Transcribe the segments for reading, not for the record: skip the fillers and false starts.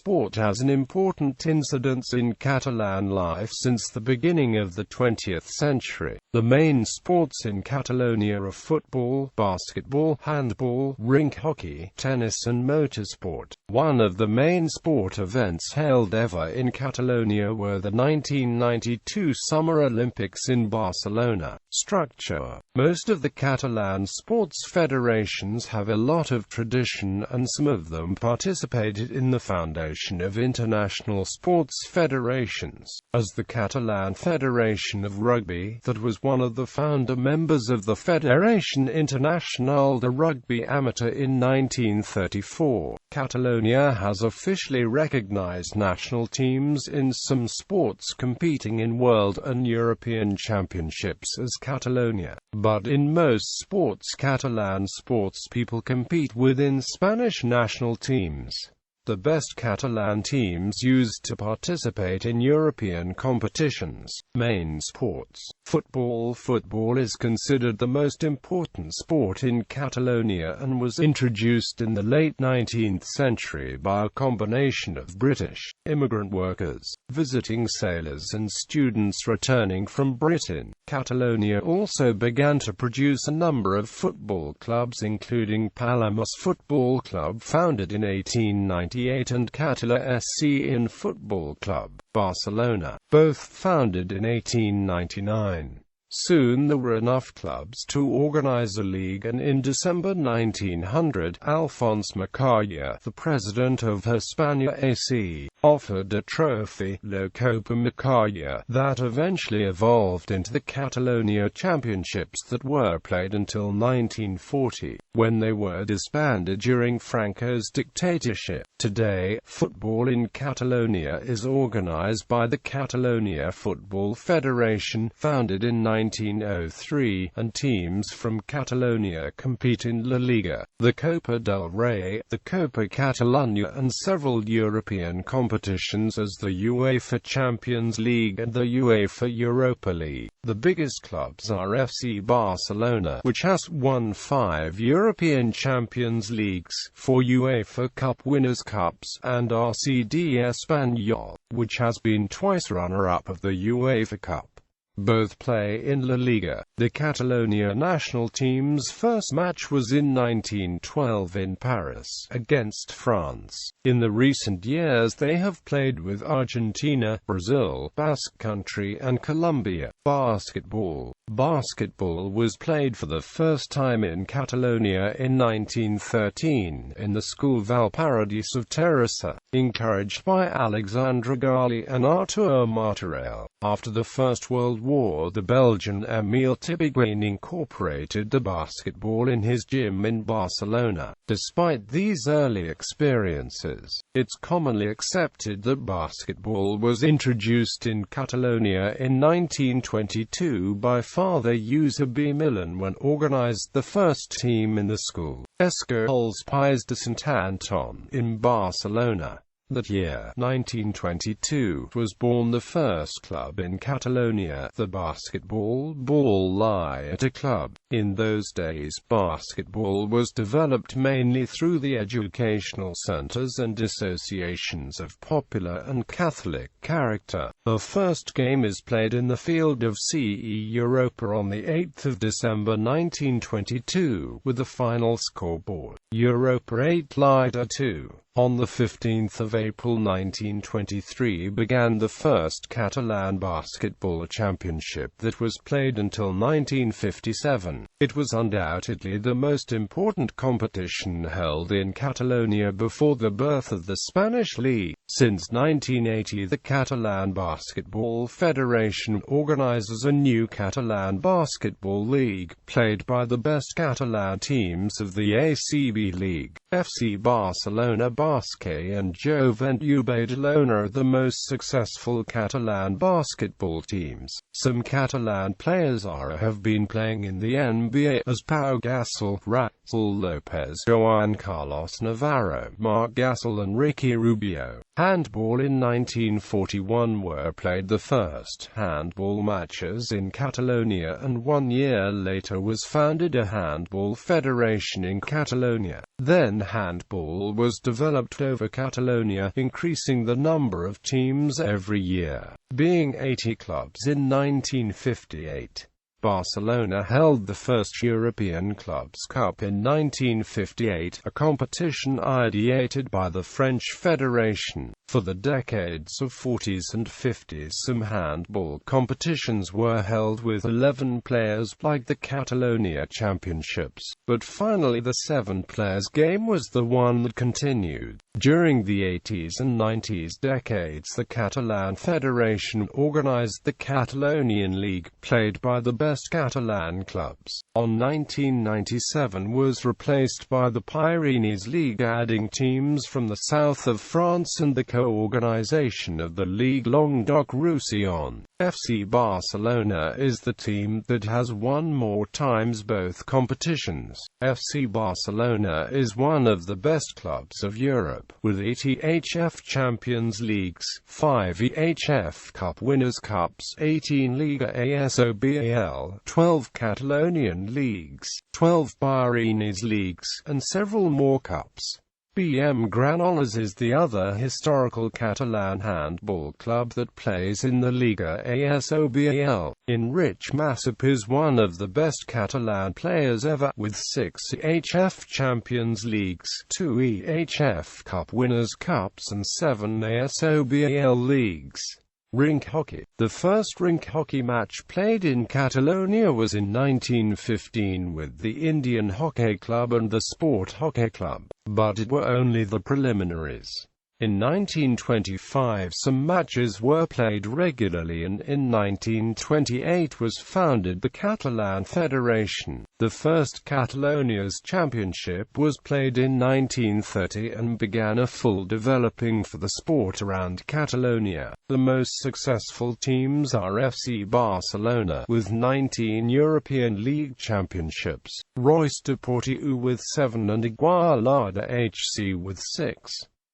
sport has an important incidence in Catalan life since the beginning of the 20th century. The main sports in Catalonia are football, basketball, handball, rink hockey, tennis and motorsport. One of the main sport events held ever in Catalonia were the 1992 Summer Olympics in Barcelona. Structure. Most of the Catalan sports federations have a lot of tradition, and some of them participated in the foundation of international sports federations, as the Catalan Federation of Rugby, that was one of the founder members of the Federación Internacional de Rugby Amateur in 1934. Catalonia has officially recognized national teams in some sports competing in world and European championships as Catalonia, but in most sports Catalan sports people compete within Spanish national teams. The best Catalan teams used to participate in European competitions. Main sports. Football. Football is considered the most important sport in Catalonia and was introduced in the late 19th century by a combination of British immigrant workers, visiting sailors and students returning from Britain. Catalonia also began to produce a number of football clubs, including Palamós Football Club founded in 1898 and Català SC Football Club, Barcelona, both founded in 1899. Soon there were enough clubs to organize a league, and in December 1900, Alphonse Macaya, the president of Hispania AC, offered a trophy, La Copa Macaya, that eventually evolved into the Catalonia Championships that were played until 1940, when they were disbanded during Franco's dictatorship. Today, football in Catalonia is organized by the Catalonia Football Federation, founded in 1903, and teams from Catalonia compete in La Liga, the Copa del Rey, the Copa Catalunya, and several European competitions as the UEFA Champions League and the UEFA Europa League. The biggest clubs are FC Barcelona, which has won 5 European Champions Leagues, 4 UEFA Cup Winners' Cups, and RCD Espanyol, which has been twice runner-up of the UEFA Cup. Both play in La Liga. The Catalonia national team's first match was in 1912 in Paris, against France. In the recent years they have played with Argentina, Brazil, Basque Country and Colombia. Basketball. Basketball was played for the first time in Catalonia in 1913, in the school Valparadís of Terrassa, encouraged by Alexandre Gali and Artur Martorell. After the First World War, the Belgian Émile Tibiguin incorporated the basketball in his gym in Barcelona. Despite these early experiences, it's commonly accepted that basketball was introduced in Catalonia in 1922 by Father Eusebi Millan when organized the first team in the school, Escoles Pais de Sant Anton, in Barcelona. That year, 1922, was born the first club in Catalonia, the Basketball Ball Liga Club. In those days, basketball was developed mainly through the educational centers and associations of popular and Catholic character. The first game is played in the field of CE Europa on the 8th of December 1922, with the final scoreboard, Europa 8 Liga 2. On the 15th of April 1923 began the first Catalan basketball championship that was played until 1957. It was undoubtedly the most important competition held in Catalonia before the birth of the Spanish League. Since 1980, the Catalan Basketball Federation organizes a new Catalan Basketball League, played by the best Catalan teams of the ACB League. FC Barcelona, Basque and Joventut Badalona are the most successful Catalan basketball teams. Some Catalan players have been playing in the NBA, as Pau Gasol, Raúl López, Joan Carlos Navarro, Marc Gasol and Ricky Rubio. Handball. In 1941 were played the first handball matches in Catalonia, and 1 year later was founded a handball federation in Catalonia. Then handball was developed over Catalonia, increasing the number of teams every year, being 80 clubs in 1958. Barcelona held the first European Clubs Cup in 1958, a competition ideated by the French Federation. For the decades of 40s and 50s, some handball competitions were held with 11 players, like the Catalonia Championships, but finally the 7 players game was the one that continued. During the 80s and 90s decades, the Catalan Federation organized the Catalonian League, played by the best Catalan clubs. On 1997 was replaced by the Pyrenees League, adding teams from the south of France and the co-organization of the Ligue Languedoc-Roussillon. FC Barcelona is the team that has won more times both competitions. FC Barcelona is one of the best clubs of Europe, with 8 EHF Champions Leagues, 5 EHF Cup Winners' Cups, 18 Liga ASOBAL, 12 Catalonian Leagues, 12 Pyrenees Leagues, and several more cups. BM Granollers is the other historical Catalan handball club that plays in the Liga ASOBAL. Enric Masip is one of the best Catalan players ever, with 6 EHF Champions Leagues, 2 EHF Cup Winners' Cups and 7 ASOBAL leagues. Rink hockey. The first rink hockey match played in Catalonia was in 1915 with the Indian Hockey Club and the Sport Hockey Club, but it were only the preliminaries. In 1925 some matches were played regularly, and in 1928 was founded the Catalan Federation. The first Catalonia's championship was played in 1930 and began a full developing for the sport around Catalonia. The most successful teams are FC Barcelona with 19 European League championships, Reus Deportiu with 7 and Igualada HC with 6.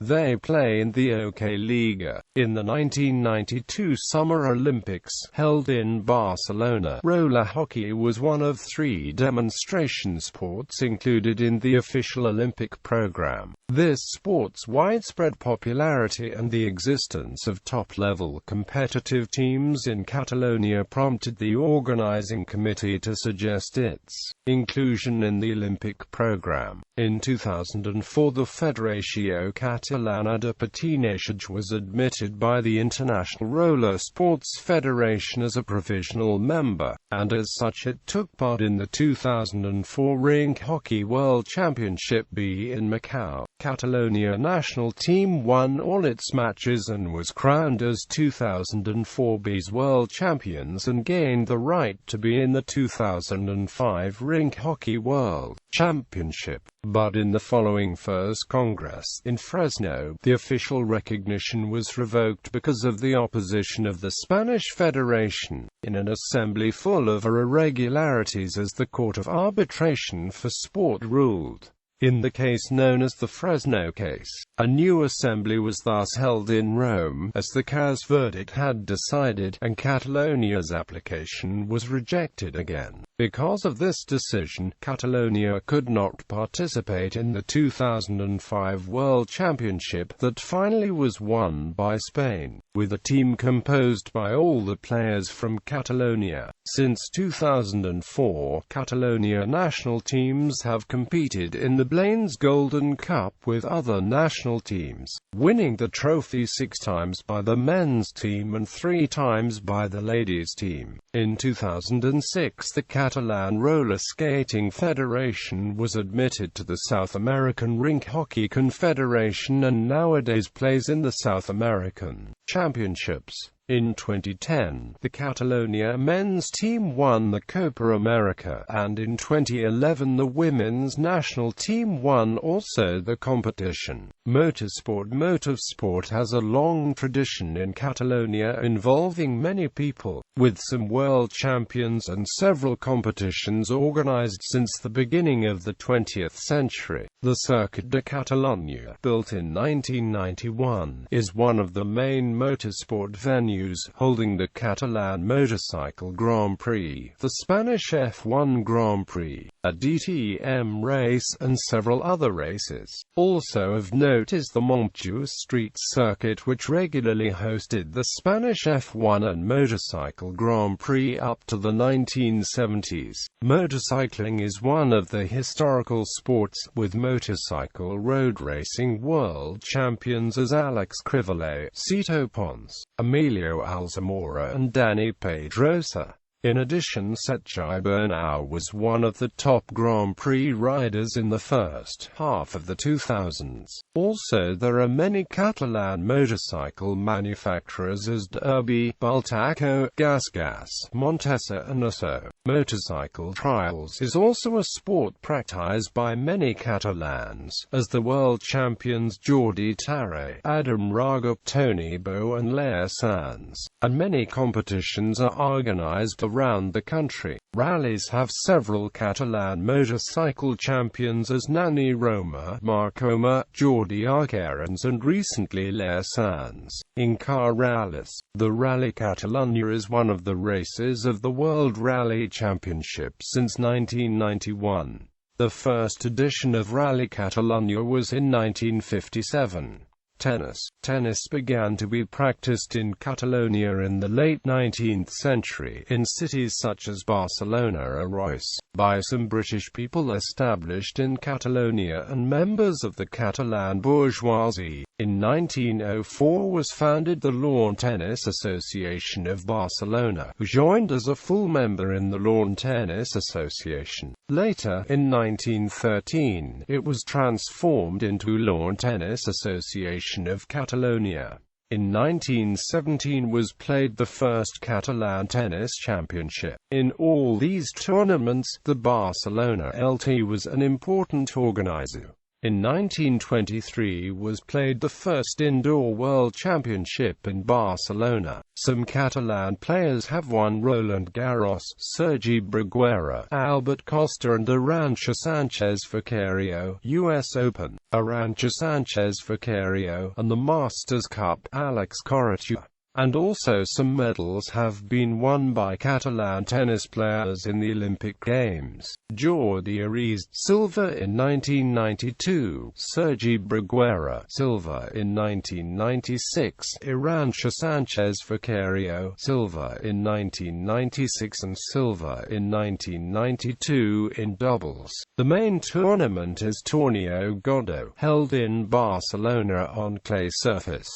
They play in the OK Liga. In the 1992 Summer Olympics, held in Barcelona, roller hockey was one of 3 demonstration sports included in the official Olympic program. This sport's widespread popularity and the existence of top-level competitive teams in Catalonia prompted the organizing committee to suggest its inclusion in the Olympic program. In 2004 the Federació Catalana de Patinatge was admitted by the International Roller Sports Federation as a provisional member, and as such it took part in the 2004 Rink Hockey World Championship B in Macau. Catalonia national team won all its matches and was crowned as 2004 B's world champions and gained the right to be in the 2005 Rink Hockey World Championship. But in the following First Congress in Fresno, the official recognition was revoked because of the opposition of the Spanish Federation, in an assembly full of irregularities, as the Court of Arbitration for Sport ruled. In the case known as the Fresno case, a new assembly was thus held in Rome, as the CAS verdict had decided, and Catalonia's application was rejected again. Because of this decision, Catalonia could not participate in the 2005 World Championship that finally was won by Spain, with a team composed by all the players from Catalonia. Since 2004, Catalonia national teams have competed in the Blaine's Golden Cup with other national teams, winning the trophy 6 times by the men's team and 3 times by the ladies' team. In 2006, the Catalan Roller Skating Federation was admitted to the South American Rink Hockey Confederation and nowadays plays in the South American Championships. In 2010, the Catalonia men's team won the Copa America, and in 2011 the women's national team won also the competition. Motorsport has a long tradition in Catalonia involving many people, with some world champions and several competitions organized since the beginning of the 20th century. The Circuit de Catalunya, built in 1991, is one of the main motorsport venues, holding the Catalan Motorcycle Grand Prix, the Spanish F1 Grand Prix, a DTM race, and several other races. Also of note is the Montjuïc Street Circuit, which regularly hosted the Spanish F1 and Motorcycle Grand Prix up to the 1970s. Motorcycling is one of the historical sports, with motorcycle road racing world champions as Alex Crivellé, Sito Pons, Emilio Alzamora and Dani Pedrosa. In addition, Sergi Bernal was one of the top Grand Prix riders in the first half of the 2000s. Also, there are many Catalan motorcycle manufacturers as Derbi, Bultaco, Gasgas, Montesa and Uso. Motorcycle trials is also a sport practiced by many Catalans, as the world champions Jordi Tarré, Adam Raga, Tony Bo and Lea Sanz, and many competitions are organized around the country. Rallies have several Catalan motorcycle champions as Nani Roma, Marc Oma, Jordi Arquerans and recently Lea Sanz. In car rallies, the Rally Catalunya is one of the races of the World Rally Championship since 1991. The first edition of Rally Catalunya was in 1957. Tennis began to be practiced in Catalonia in the late 19th century, in cities such as Barcelona or Reus, by some British people established in Catalonia and members of the Catalan bourgeoisie. In 1904 was founded the Lawn Tennis Association of Barcelona, who joined as a full member in the Lawn Tennis Association. Later, in 1913, it was transformed into Lawn Tennis Association of Catalonia. In 1917 was played the first Catalan Tennis Championship. In all these tournaments, the Barcelona LT was an important organizer. In 1923 was played the first Indoor World Championship in Barcelona. Some Catalan players have won Roland Garros, Sergi Bruguera, Albert Costa and Arantxa Sánchez Vicario, US Open, Arantxa Sánchez Vicario, and the Masters Cup, Alex Corretja. And also some medals have been won by Catalan tennis players in the Olympic Games. Jordi Ariz, silver in 1992, Sergi Bruguera, silver in 1996, Arantxa Sánchez Vicario, silver in 1996 and silver in 1992 in doubles. The main tournament is Torneo Godó, held in Barcelona on clay surface.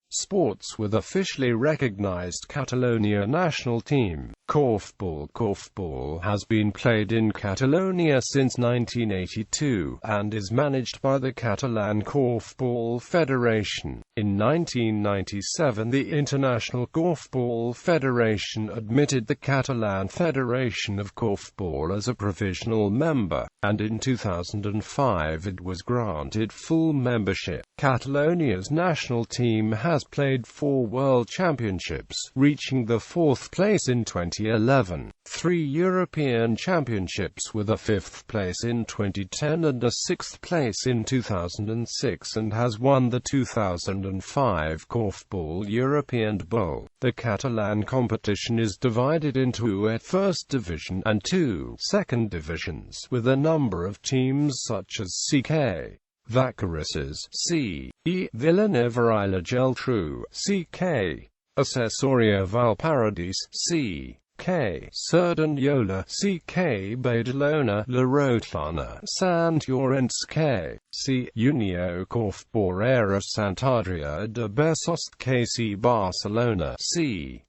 Sports with officially recognized Catalonia national team. Korfball has been played in Catalonia since 1982, and is managed by the Catalan Korfball Federation. In 1997 the International Korfball Federation admitted the Catalan Federation of Korfball as a provisional member, and in 2005 it was granted full membership. Catalonia's national team has played 4 World Championships, reaching the 4th place in 2011, 3 European Championships with a 5th place in 2010 and a 6th place in 2006, and has won the 2005 Korfball European Bowl. The Catalan competition is divided into a first division and 2 second divisions, with a number of teams such as CK Vacarisses, C.E. Vilanova i la Geltrú, C.K. Accessoria Valparadís, C.K. Cerdanyola, C.K. Badalona, La Rotana, Sant Llorenç, C. Unió Korfballera Sant Adrià de Besòs, K.C. Barcelona, C.K.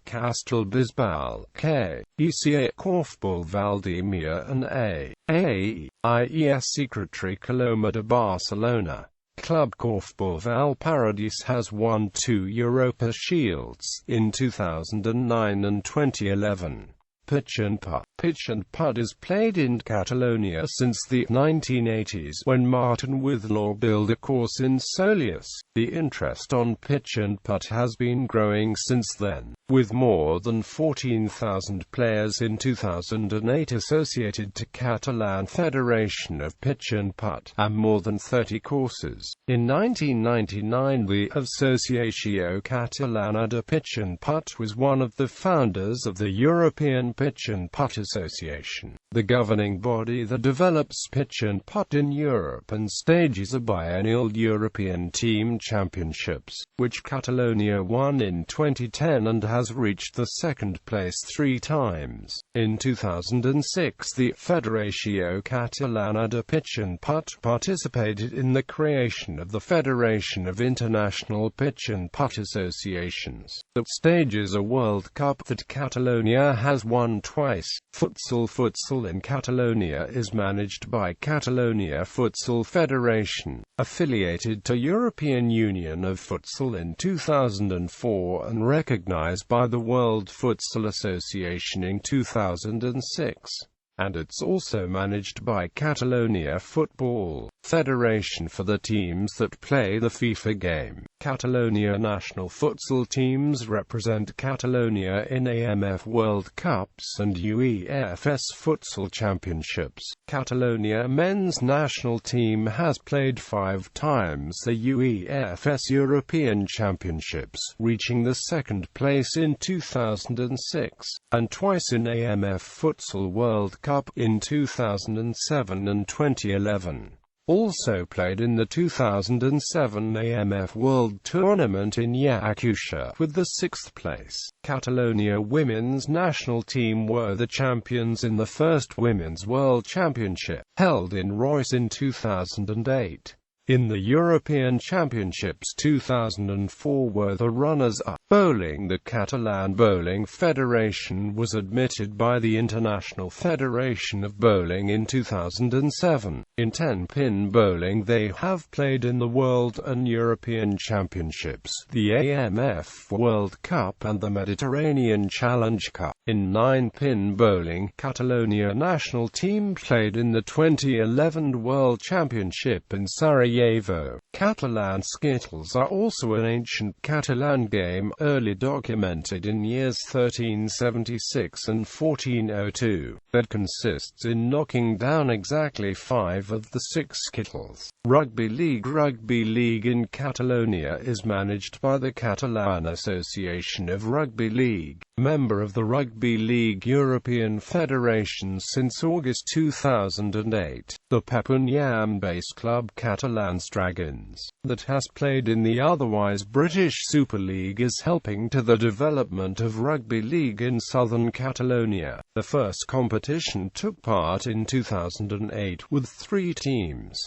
Castellbisbal, K.E.C.A. Korfball Valdemia and A.I.E.S. Secretary Coloma de Barcelona. Club Korfball Valparadís has won 2 Europa Shields, in 2009 and 2011. Pitch and putt. Pitch and putt is played in Catalonia since the 1980s, when Martin Withlaw built a course in Solius. The interest on pitch and putt has been growing since then, with more than 14,000 players in 2008 associated to Catalan Federation of Pitch and Putt, and more than 30 courses. In 1999, the Associació Catalana de Pitch and Putt was one of the founders of the European Pitch and Putt Association, the governing body that develops pitch and putt in Europe and stages a biennial European Team Championships, which Catalonia won in 2010 and has reached the second place 3 times. In 2006, the Federació Catalana de Pitch and Putt participated in the creation of the Federation of International Pitch and Putt Associations, that stages a World Cup that Catalonia has won twice. Futsal in Catalonia is managed by Catalonia Futsal Federation, affiliated to European Union of Futsal in 2004 and recognized by the World Futsal Association in 2006. And it's also managed by Catalonia Football Federation for the teams that play the FIFA game. Catalonia national futsal teams represent Catalonia in AMF World Cups and UEFS Futsal Championships. Catalonia men's national team has played 5 times the UEFS European Championships, reaching the 2nd place in 2006, and twice in AMF Futsal World Cup in 2007 and 2011. Also played in the 2007 AMF World Tournament in Yakutia with the 6th place. Catalonia women's national team were the champions in the first Women's World Championship, held in Reus in 2008. In the European Championships 2004 were the runners-up. Bowling. The Catalan Bowling Federation was admitted by the International Federation of Bowling in 2007. In 10-pin bowling they have played in the World and European Championships, the AMF World Cup and the Mediterranean Challenge Cup. In 9-pin bowling, Catalonia national team played in the 2011 World Championship in Sarajevo. Catalan skittles are also an ancient Catalan game, early documented in years 1376 and 1402, that consists in knocking down exactly 5 of the 6 skittles. Rugby League. Rugby League in Catalonia is managed by the Catalan Association of Rugby League, member of the Rugby League European Federation since August 2008. The Perpignan-based club Catalans Dragons, that has played in the otherwise British Super League, is helping to the development of rugby league in southern Catalonia. The first competition took part in 2008 with 3 teams.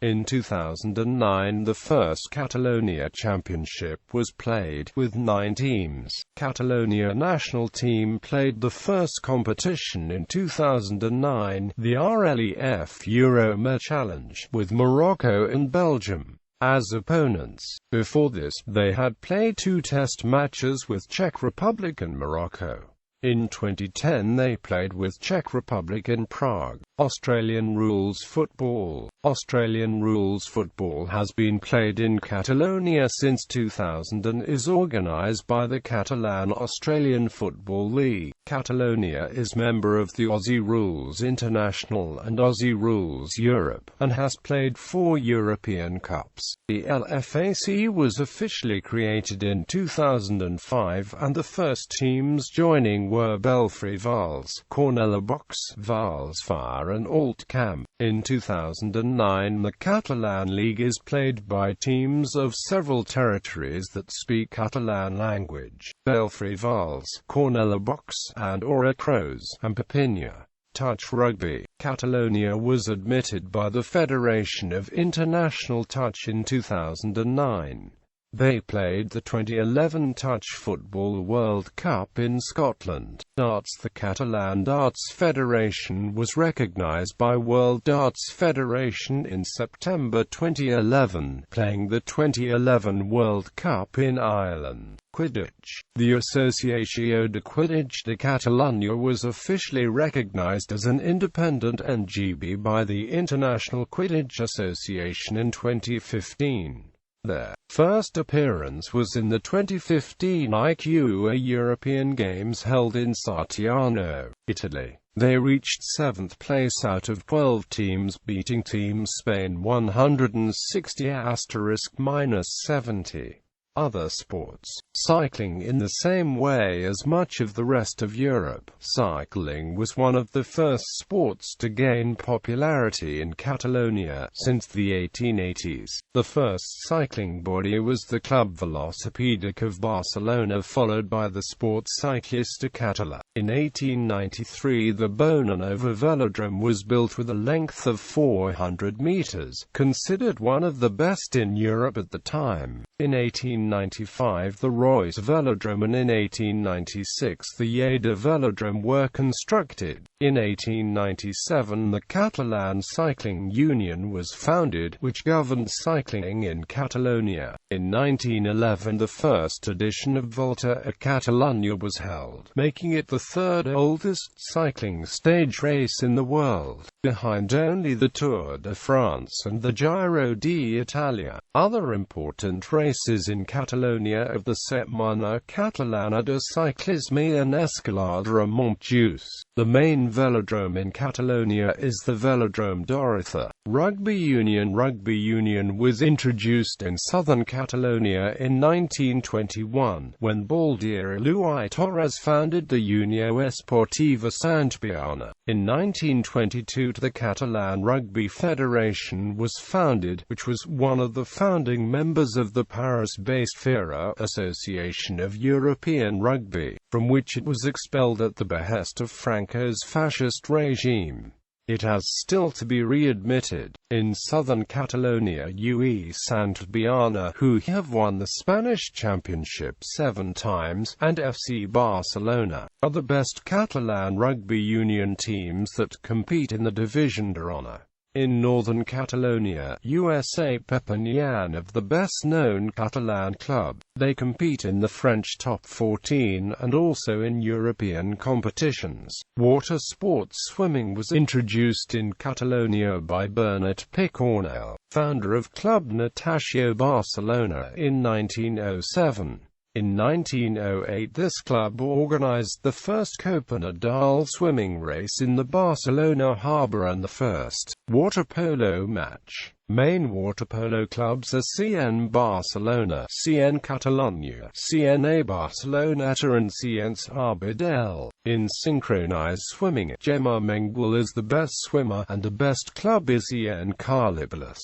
In 2009 the first Catalonia Championship was played, with 9 teams. Catalonia national team played the first competition in 2009, the RLEF Euro Challenge, with Morocco and Belgium as opponents. Before this, they had played 2 test matches with Czech Republic and Morocco. In 2010 they played with Czech Republic in Prague. Australian rules football. Australian rules football has been played in Catalonia since 2000 and is organised by the Catalan Australian Football League. Catalonia is member of the Aussie Rules International and Aussie Rules Europe, and has played 4 European Cups. The LFAC was officially created in 2005, and the first teams joining were Belfry Vals, Cornellà-Box, Vals Fire and Alt Camp. In 2009 the Catalan League is played by teams of several territories that speak Catalan language: Belfry Vals, Cornellà-Box, and Oracroz, and Perpinyà. Touch rugby. Catalonia was admitted by the Federation of International Touch in 2009. They played the 2011 Touch Football World Cup in Scotland. Darts. The Catalan Darts Federation was recognised by World Darts Federation in September 2011, playing the 2011 World Cup in Ireland. Quidditch. The Associació de Quidditch de Catalunya was officially recognized as an independent NGB by the International Quidditch Association in 2015. Their first appearance was in the 2015 IQA European Games held in Sartiano, Italy. They reached 7th place out of 12 teams, beating Team Spain 160*-70. Other sports. Cycling. In the same way as much of the rest of Europe, cycling was one of the first sports to gain popularity in Catalonia since the 1880s. The first cycling body was the Club Velocipèdic of Barcelona, followed by the Sport Ciclista Català. In 1893, the Bonanova Velodrome was built with a length of 400 meters, considered one of the best in Europe at the time. In 1895, the Roy's Velodrome and in 1896 the Lleida Velodrome were constructed. In 1897, the Catalan Cycling Union was founded, which governed cycling in Catalonia. In 1911, the first edition of Volta a Catalunya was held, making it the third oldest cycling stage race in the world, behind only the Tour de France and the Giro d'Italia. Other important races in Catalonia of the Setmana Catalana de Ciclisme and Escalada Montjuïc. The main velodrome in Catalonia is the Velodrome d'Orotha. Rugby union. Rugby union was introduced in southern Catalonia in 1921, when Baldier Eluy Torres founded the Unió Esportiva Santbiana. In 1922, the Catalan Rugby Federation was founded, which was one of the founding members of the Paris-based FIRA, Association of European Rugby, from which it was expelled at the behest of Franco's fascist regime. It has still to be readmitted. In southern Catalonia, UE Santbiana, who have won the Spanish championship 7 times, and FC Barcelona, are the best Catalan rugby union teams that compete in the Division d'Honor. In northern Catalonia, USA Perpignan of the best-known Catalan club. They compete in the French top 14 and also in European competitions. Water sports. Swimming was introduced in Catalonia by Bernat Picornell, founder of Club Natació Barcelona, in 1907. In 1908, this club organized the first Copa Nadal swimming race in the Barcelona harbour and the first water polo match. Main water polo clubs are CN Barcelona, CN Catalunya, CNA Barceloneta and CN Sabadell. In synchronized swimming, Gemma Mengual is the best swimmer, and the best club is CN Carlibolis.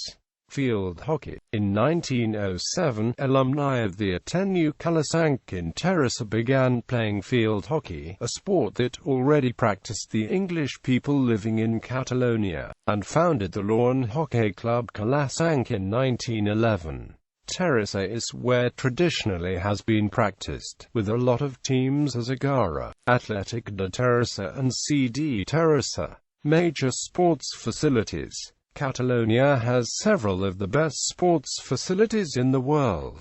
Field hockey. In 1907, alumni of the Ateneu Calasanc in Terrassa began playing field hockey, a sport that already practiced the English people living in Catalonia, and founded the Lawn Hockey Club Calasanc in 1911. Terrassa is where traditionally has been practiced, with a lot of teams as Agara, Athletic de Terrassa and CD Terrassa. Major sports facilities. Catalonia has several of the best sports facilities in the world.